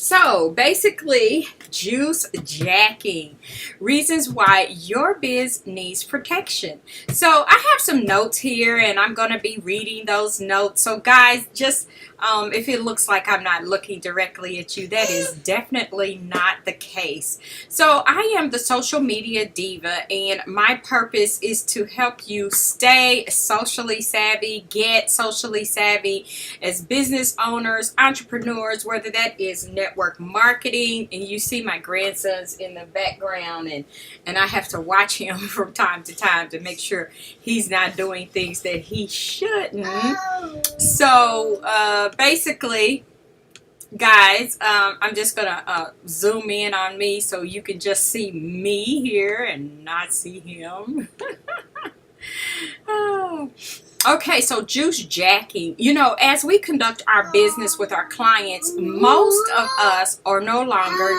So basically, juice jacking, reasons why your biz needs protection. So I have some notes here and I'm going to be reading those notes. So guys, just if it looks like I'm not looking directly at you, that is definitely not the case. So I am the social media diva, and my purpose is to help you stay socially savvy, get socially savvy as business owners, entrepreneurs, whether that is network marketing. And you see my grandson's in the background, and I have to watch him from time to time to make sure he's not doing things that he shouldn't. So basically, guys, I'm just gonna zoom in on me so you can just see me here and not see him. Oh. Okay, so juice jacking. You know, as we conduct our business with our clients, most of us are no longer,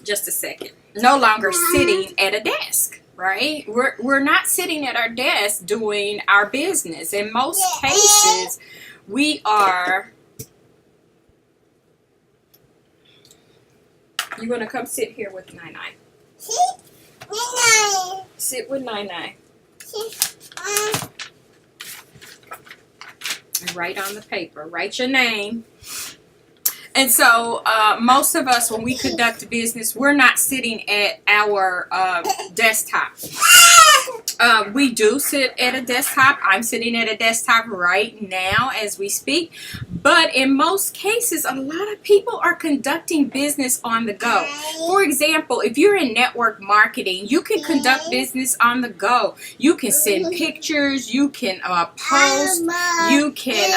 just a second, no longer sitting at a desk, right? We're not sitting at our desk doing our business. In most cases, we are. You want to come sit here with Nai. Sit with Nai. And write on the paper. Write your name. And so most of us, when we conduct business, we're not sitting at our desktop. We do sit at a desktop. I'm sitting at a desktop right now as we speak. But in most cases, a lot of people are conducting business on the go. For example, if you're in network marketing, you can conduct business on the go. You can send pictures. You can post. You can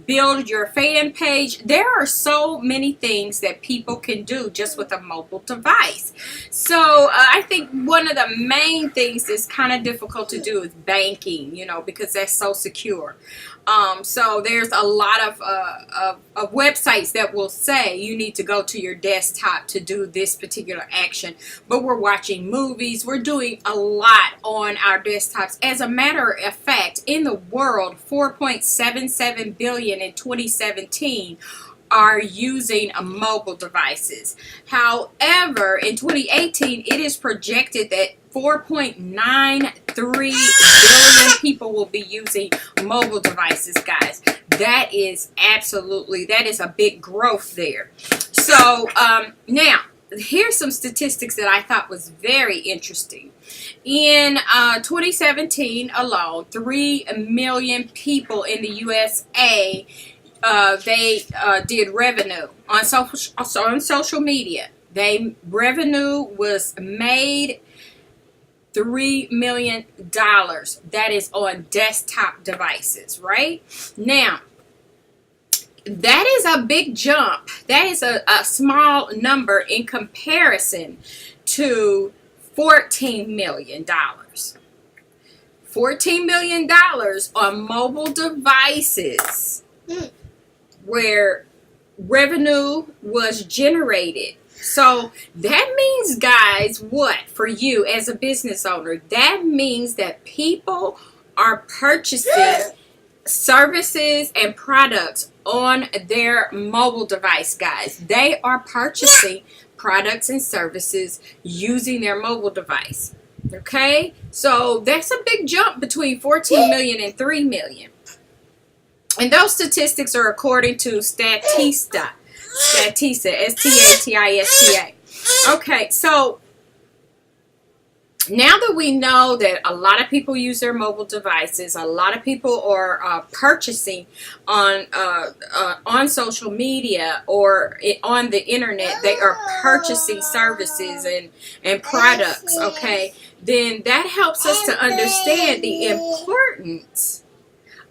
build your fan page. There are so many things that people can do just with a mobile device. So I think one of the main things that's kind of difficult to do is banking, you know, because that's so secure. So there's a lot of websites that will say you need to go to your desktop to do this particular action. But we're watching movies. We're doing a lot on our desktops. As a matter of fact, in the world, 4.77 billion in 2017 are using mobile devices. However, in 2018, it is projected that 4.93 billion people will be using mobile devices, guys. That is a big growth there. So now, here's some statistics that I thought was very interesting. In 2017 alone, 3 million people in the USA they did revenue on social media. Revenue was made $3 million. That is on desktop devices, right? Now, that is a big jump. That is a small number in comparison to $14 million. $14 million on mobile devices where revenue was generated. So that means, guys, what for you as a business owner? That means that people are purchasing services and products on their mobile device, guys. They are purchasing products and services using their mobile device. Okay? So that's a big jump between 14 million and 3 million. And those statistics are according to Statista. Statista, S-T-A-T-I-S-T-A. Okay, so now that we know that a lot of people use their mobile devices, a lot of people are purchasing on social media or on the internet, they are purchasing services and products, okay, then that helps us to understand the importance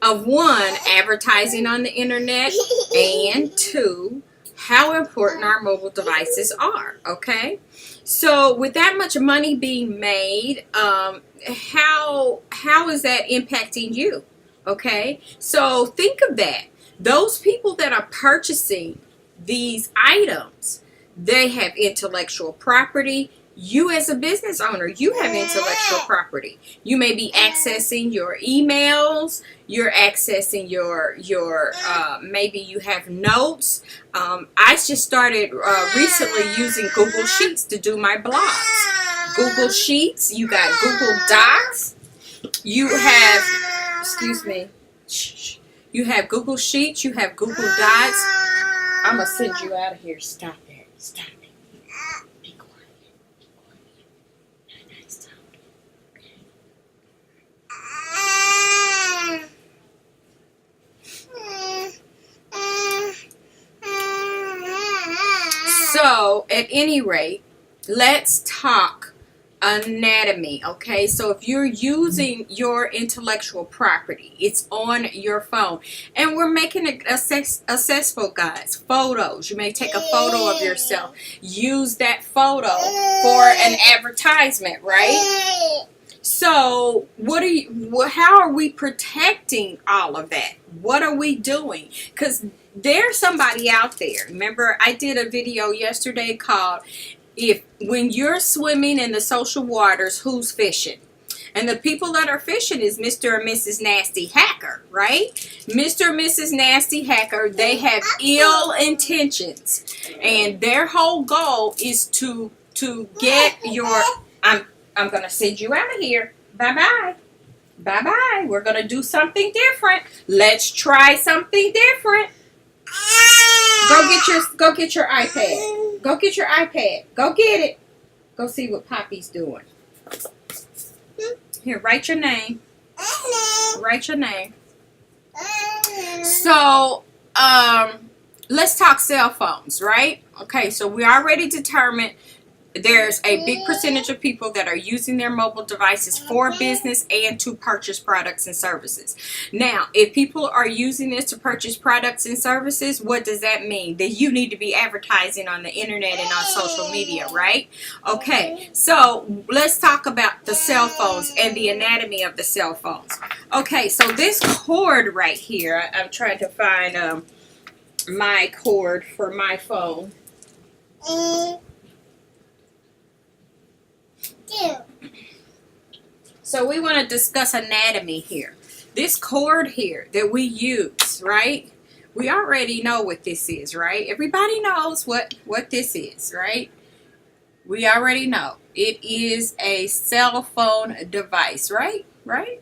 of, 1, advertising on the internet, and 2, how important our mobile devices are, okay? So with that much money being made, how is that impacting you, okay? So think of that. Those people that are purchasing these items, they have intellectual property, You as a business owner, you have intellectual property. You may be accessing your emails, you're accessing your maybe you have notes. I just started recently using Google Sheets to do my blogs. Google Sheets, you got Google Docs, you have, excuse me, you have Google Sheets, you have Google Docs. I'm going to send you out of here. Stop it. Stop it. So, at any rate, let's talk anatomy, okay? So, if you're using your intellectual property, it's on your phone, and we're making it accessible, guys. Photos. You may take a photo of yourself. Use that photo for an advertisement, right? So, how are we protecting all of that? What are we doing? Because there's somebody out there. Remember, I did a video yesterday called when you're swimming in the social waters, who's fishing? And the people that are fishing is Mr. and Mrs. Nasty Hacker, right? Mr. and Mrs. Nasty Hacker, they have ill intentions. And their whole goal is to get your... I'm going to send you out of here. Bye-bye. Bye-bye. We're going to do something different. Let's try something different. Go get your iPad. Go get your iPad. Go get it. Go see what Poppy's doing. Here, write your name. Write your name. So, let's talk cell phones, right? Okay, so we already determined there's a big percentage of people that are using their mobile devices for business and to purchase products and services. Now, if people are using this to purchase products and services, what does that mean? That you need to be advertising on the internet and on social media, right? Okay, so let's talk about the cell phones and the anatomy of the cell phones. Okay, so this cord right here, I'm trying to find my cord for my phone. So we want to discuss anatomy here. This cord here that we use, right? We already know what this is, right? Everybody knows what this is, right? We already know. It is a cell phone device, right? Right?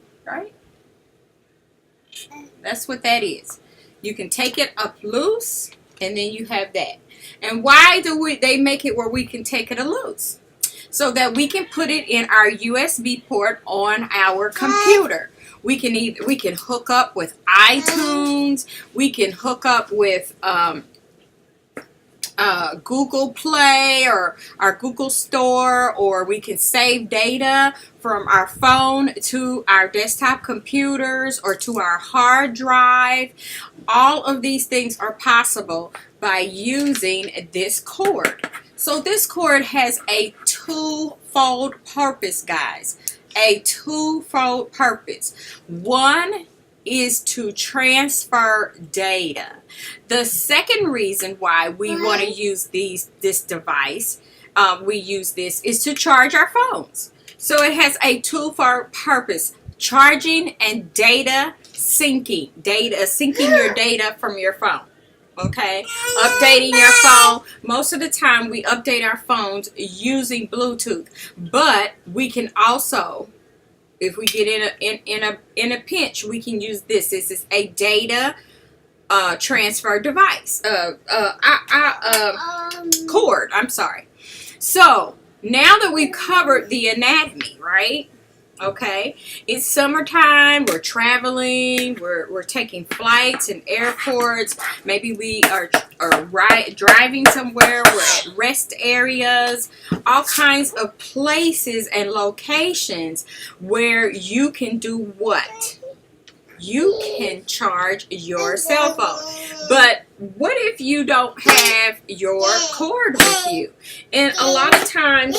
That's what that is. You can take it up loose, and then you have that. And why do they make it where we can take it loose? So that we can put it in our USB port on our computer. We can hook up with iTunes. We can hook up with Google Play or our Google Store, or we can save data from our phone to our desktop computers or to our hard drive. All of these things are possible by using this cord. So this cord has a twofold purpose, guys. A twofold purpose. One is to transfer data. The second reason why we want to use this device, we use this, is to charge our phones. So it has a twofold purpose: charging and data syncing. Syncing your data from your phone. Okay, updating your phone. Most of the time we update our phones using Bluetooth, but we can also, if we get in a pinch, we can use this. This is a data transfer device. Cord. I'm sorry. So now that we've covered the anatomy, right? Okay, it's summertime, we're traveling, we're taking flights in airports, maybe we are driving somewhere, we're at rest areas, all kinds of places and locations where you can do what? You can charge your cell phone. But what if you don't have your cord with you? And a lot of times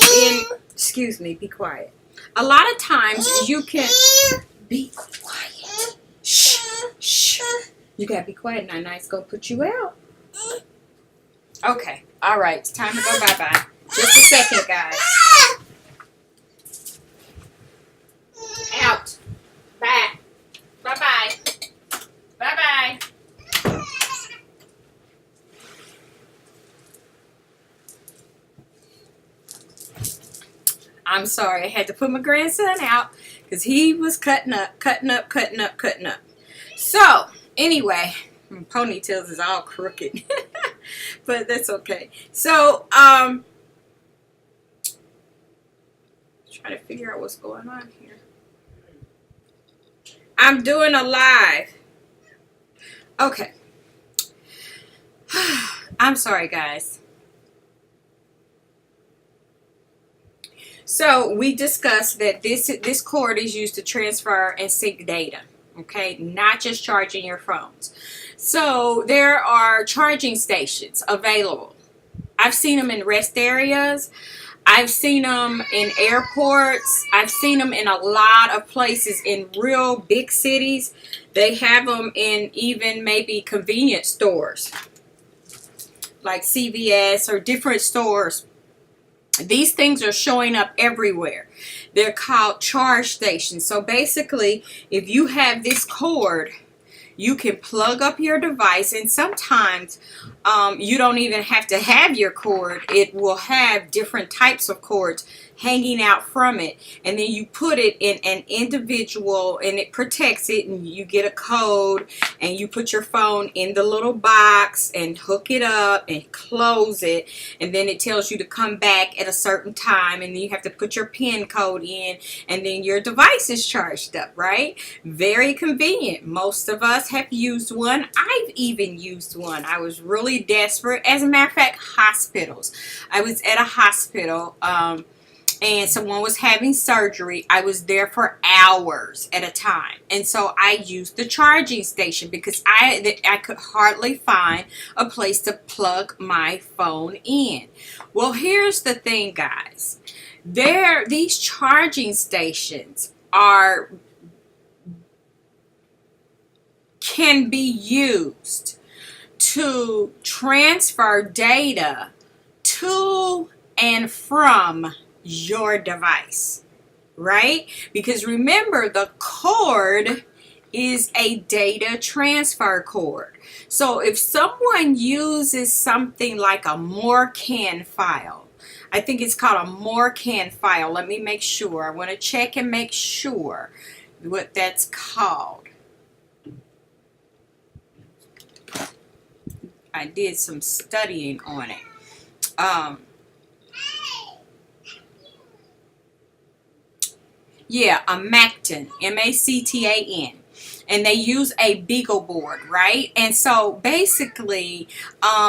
excuse me, be quiet. A lot of times you can be quiet. Shh, shh. You gotta be quiet now. Nice, go put you out. Okay, all right. It's time to go bye-bye. Just a second, guys. I'm sorry. I had to put my grandson out because he was cutting up. So, anyway, my ponytails is all crooked. But that's okay. So, trying to figure out what's going on here. I'm doing a live. Okay. I'm sorry, guys. So we discussed that this cord is used to transfer and sync data. Okay, not just charging your phones. So there are charging stations available. I've seen them in rest areas. I've seen them in airports. I've seen them in a lot of places in real big cities. They have them in even maybe convenience stores like CVS or different stores. These things are showing up everywhere. They're called charge stations. So basically, if you have this cord, you can plug up your device, and sometimes you don't even have to have your cord. It will have different types of cords hanging out from it, and then you put it in an individual, and it protects it, and you get a code, and you put your phone in the little box and hook it up and close it, and then it tells you to come back at a certain time, and then you have to put your PIN code in, and then your device is charged up, right? Very convenient. Most of us have used one. I've even used one. I was really desperate. As a matter of fact, hospitals. I was at a hospital, and someone was having surgery. I was there for hours at a time, and so I used the charging station because I could hardly find a place to plug my phone in. Well, here's the thing, guys. These charging stations can be used to transfer data to and from your device, right? Because remember, the cord is a data transfer cord. So if someone uses something like a Morcan file, I think it's called a Morcan file. Let me make sure. I want to check and make sure what that's called. I did some studying on it. Yeah, a Mactan, M-A-C-T-A-N. And they use a Beagle board, right? And so basically,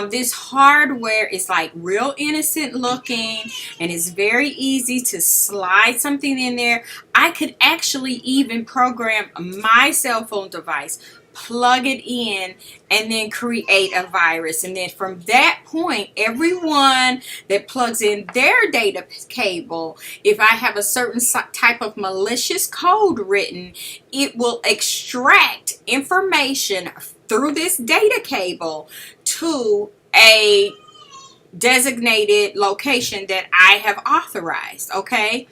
this hardware is like real innocent looking, and it's very easy to slide something in there. I could actually even program my cell phone device, plug it in, and then create a virus. And then from that point, everyone that plugs in their data cable, if I have a certain type of malicious code written, it will extract information through this data cable to a designated location that I have authorized, okay?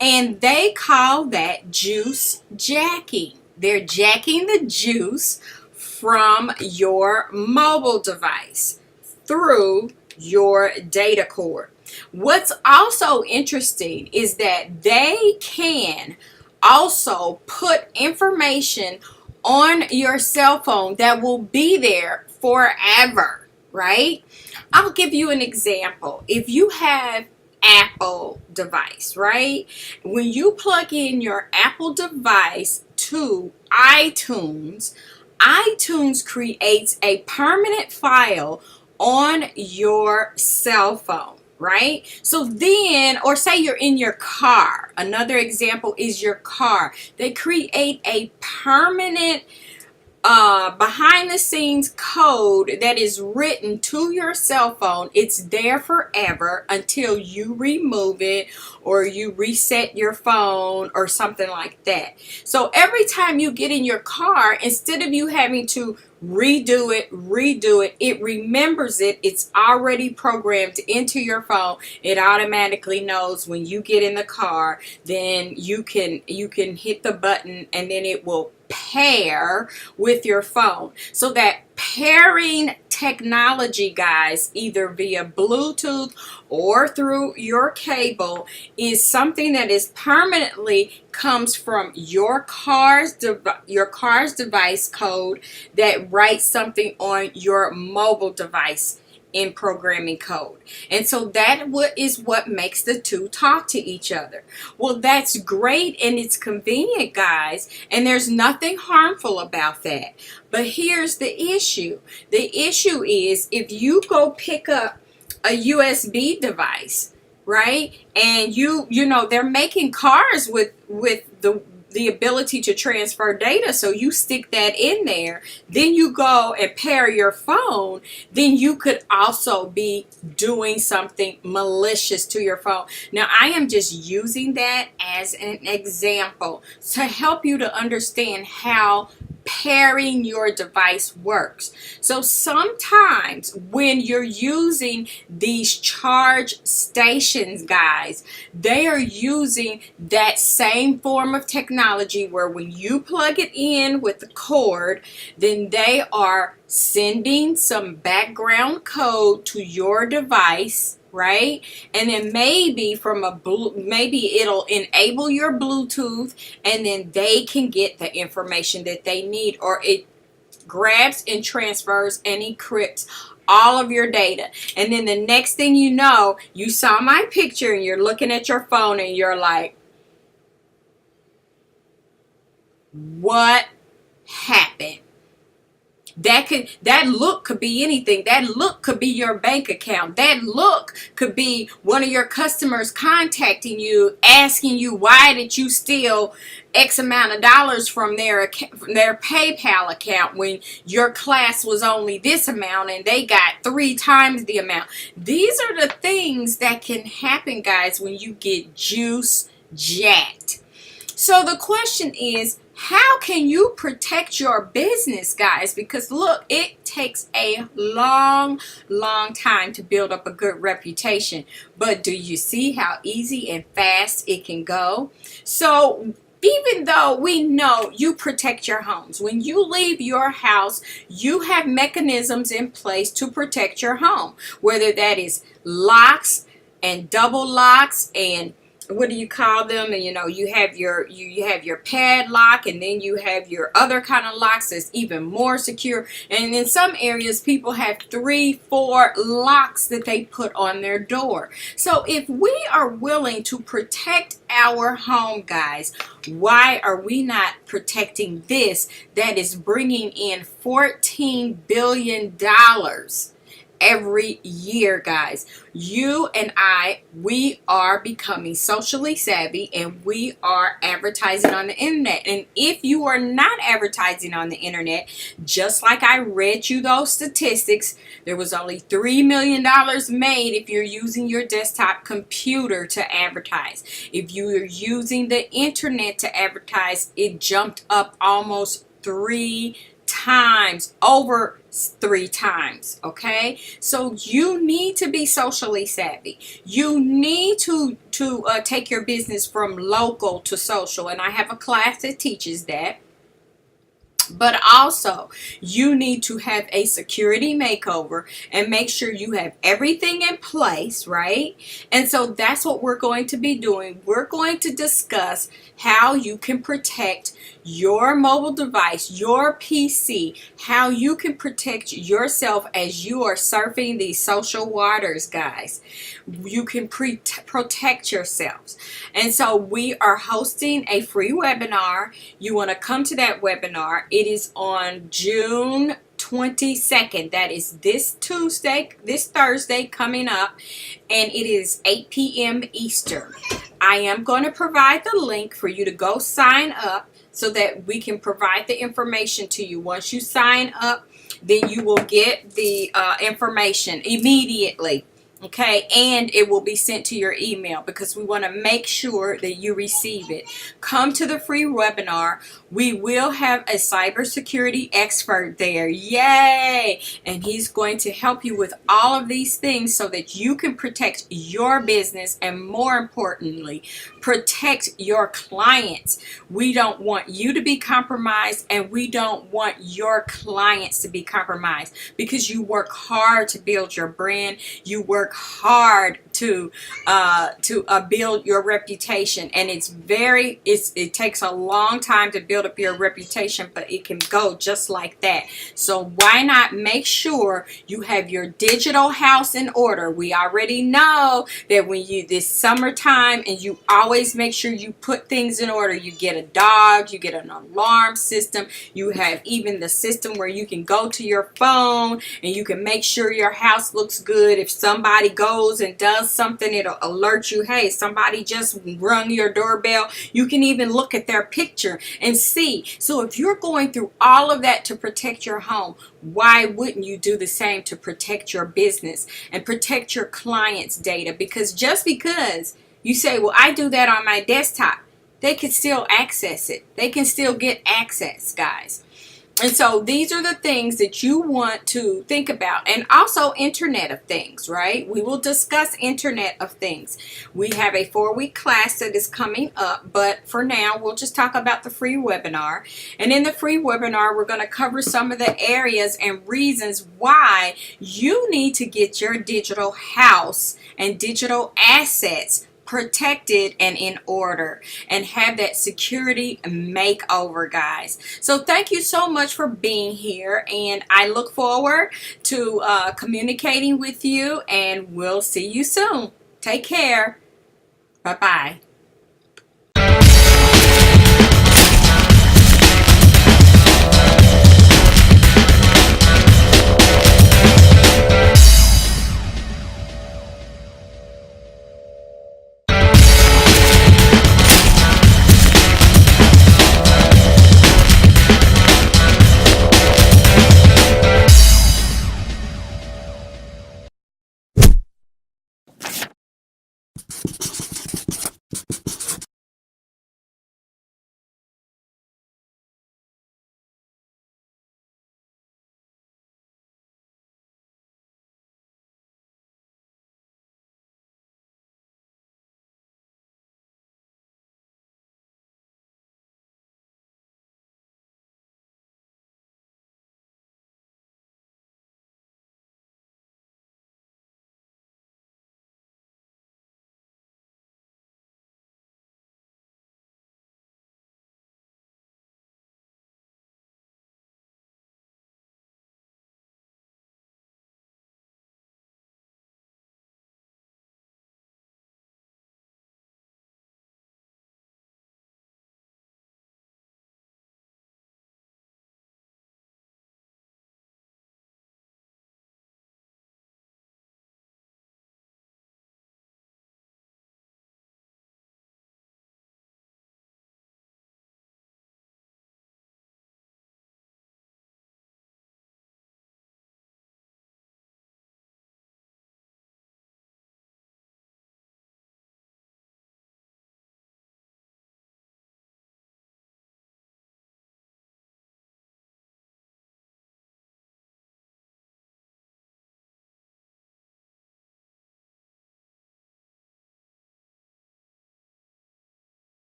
And they call that juice jacking. They're jacking the juice from your mobile device through your data cord. What's also interesting is that they can also put information on your cell phone that will be there forever, right? I'll give you an example. If you have Apple device, right? When you plug in your Apple device to iTunes, iTunes creates a permanent file on your cell phone, right? So then, or say you're in your car. Another example is your car. They create a permanent behind the scenes code that is written to your cell phone. It's there forever until you remove it or you reset your phone or something like that. So every time you get in your car, instead of you having to redo it, it remembers it. It's already programmed into your phone. It automatically knows when you get in the car, then you can hit the button and then it will pair with your phone. So that pairing technology, guys, either via Bluetooth or through your cable, is something that is permanently comes from your car's device code that writes something on your mobile device in programming code. And so that is what makes the two talk to each other. Well, that's great and it's convenient, guys, and there's nothing harmful about that. But here's the issue. The issue is if you go pick up a USB device, right? And you know, they're making cars with the ability to transfer data, so you stick that in there, then you go and pair your phone, then you could also be doing something malicious to your phone. Now, I am just using that as an example to help you to understand how pairing your device works. So sometimes when you're using these charge stations, guys, they are using that same form of technology where when you plug it in with the cord, then they are sending some background code to your device, right? And then maybe maybe it'll enable your Bluetooth, and then they can get the information that they need, or it grabs and transfers and encrypts all of your data. And then the next thing you know, you saw my picture and you're looking at your phone and you're like, what happened? That look could be anything. That look could be your bank account. That look could be one of your customers contacting you, asking you, why did you steal X amount of dollars from their PayPal account when your class was only this amount and they got 3 times the amount. These are the things that can happen, guys, when you get juice jacked. So the question is, how can you protect your business, guys? Because look, it takes a long time to build up a good reputation. But do you see how easy and fast it can go? So even though we know you protect your homes, when you leave your house, you have mechanisms in place to protect your home, whether that is locks and double locks and what do you call them? And you know, you have your padlock, and then you have your other kind of locks that's even more secure. And in some areas, people have 3, 4 locks that they put on their door. So if we are willing to protect our home, guys, why are we not protecting this that is bringing in $14 billion every year, guys? You and I, we are becoming socially savvy, and we are advertising on the internet. And if you are not advertising on the internet, just like I read you those statistics, there was only $3 million made if you're using your desktop computer to advertise. If you are using the internet to advertise, it jumped up almost 3 times, over 3 times. Okay, so you need to be socially savvy. You need to take your business from local to social, and I have a class that teaches that. But also, you need to have a security makeover and make sure you have everything in place, right? And so that's what we're going to be doing. We're going to discuss how you can protect your mobile device, your PC, how you can protect yourself as you are surfing these social waters, guys. You can protect yourselves. And so we are hosting a free webinar. You want to come to that webinar. It is on June 22nd. That is this Thursday coming up, and it is 8 p.m. Eastern. I am going to provide the link for you to go sign up so that we can provide the information to you. Once you sign up, then you will get the information immediately. Okay, and it will be sent to your email because we want to make sure that you receive it. Come to the free webinar. We will have a cybersecurity expert there. Yay! And he's going to help you with all of these things so that you can protect your business and, more importantly, protect your clients. We don't want you to be compromised, and we don't want your clients to be compromised because you work hard to build your brand. You work hard to build your reputation, and it takes a long time to build up your reputation, but it can go just like that. So why not make sure you have your digital house in order? We already know that when this summertime, and you always make sure you put things in order. You get a dog, you get an alarm system, you have even the system where you can go to your phone and you can make sure your house looks good. If somebody goes and does something, it'll alert you, hey, somebody just rung your doorbell. You can even look at their picture and see. So if you're going through all of that to protect your home, why wouldn't you do the same to protect your business and protect your clients' data? Because just because you say, well, I do that on my desktop, they can still access it. They can still get access, guys. And so these are the things that you want to think about. And also Internet of Things, right? We will discuss Internet of Things. We have a 4-week class that is coming up, but for now, we'll just talk about the free webinar. And in the free webinar, we're going to cover some of the areas and reasons why you need to get your digital house and digital assets protected and in order, and have that security makeover, guys. So thank you so much for being here, and I look forward to communicating with you, and we'll see you soon. Take care. Bye-bye.